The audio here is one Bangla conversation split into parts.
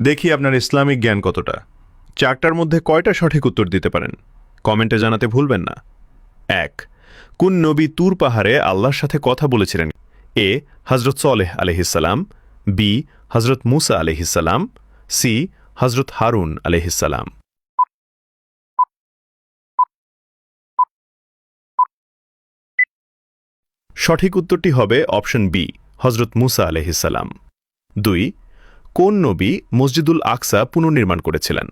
দেখি আপনার ইসলামিক জ্ঞান কতটা। চারটার মধ্যে কয়টা সঠিক উত্তর দিতে পারেন কমেন্টে জানাতে ভুলবেন না। ১. কোন নবী তুর পাহাড়ে আল্লাহর সাথে কথা বলেছিলেন? এ. হজরত সলেহ আলহিসাল্লাম, বি. হজরত মুসা আলহিসাল্লাম, সি. হজরত হারুন আলহিসাল্লাম। সঠিক উত্তরটি হবে অপশন বি, হজরত মুসা আলহিসাল্লাম। ২. কোন নবী মসজিদুল আকসা পুনর্নির্মাণ করেছিলেন?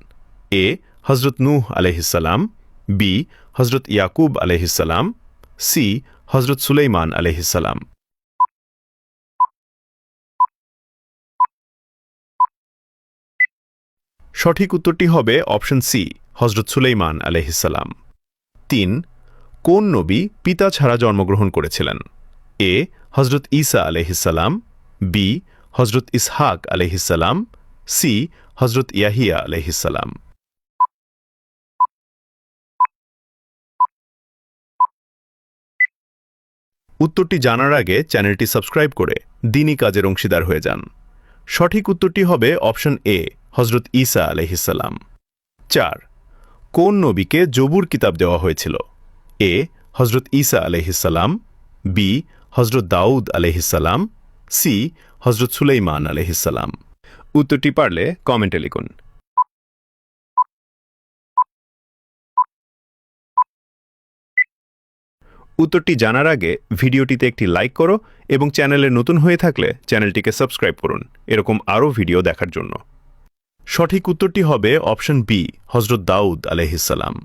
এ. হজরত নূহ আলহিসাল্লাম, বি. হজরত ইয়াকুব আলহিসাল্লাম, সি. হজরত সুলাইমান আলহিসাল্লাম। সঠিক উত্তরটি হবে অপশন সি, হজরত সুলাইমান আলহিসাল্লাম। ৩. কোন নবী পিতা ছাড়া জন্মগ্রহণ করেছিলেন? এ. হজরত ঈসা আলহিসাল্লাম, বি. হজরত ইসহাক আলহিসাল্লাম, সি. হজরত ইয়াহিয়া আলহিসাল্লাম। উত্তরটি জানার আগে চ্যানেলটি সাবস্ক্রাইব করে দ্বীনি কাজের অংশীদার হয়ে যান। সঠিক উত্তরটি হবে অপশন এ, হজরত ঈসা আলহিসাল্লাম। ৪. কোন নবীকে জবুর কিতাব দেওয়া হয়েছিল? এ. হজরত ঈসা আলহিসাল্লাম, বি. হজরত দাউদ আলহিসাল্লাম, সি. হজরত সুলাইমান আলহিসাল্লাম। উত্তরটি পারলে কমেন্টে লিখুন। উত্তরটি জানার আগে ভিডিওটিতে একটি লাইক করো এবং চ্যানেলে নতুন হয়ে থাকলে চ্যানেলটিকে সাবস্ক্রাইব করুন এরকম আরও ভিডিও দেখার জন্য। সঠিক উত্তরটি হবে অপশন বি, হজরত দাউদ আলহিসাল্লাম।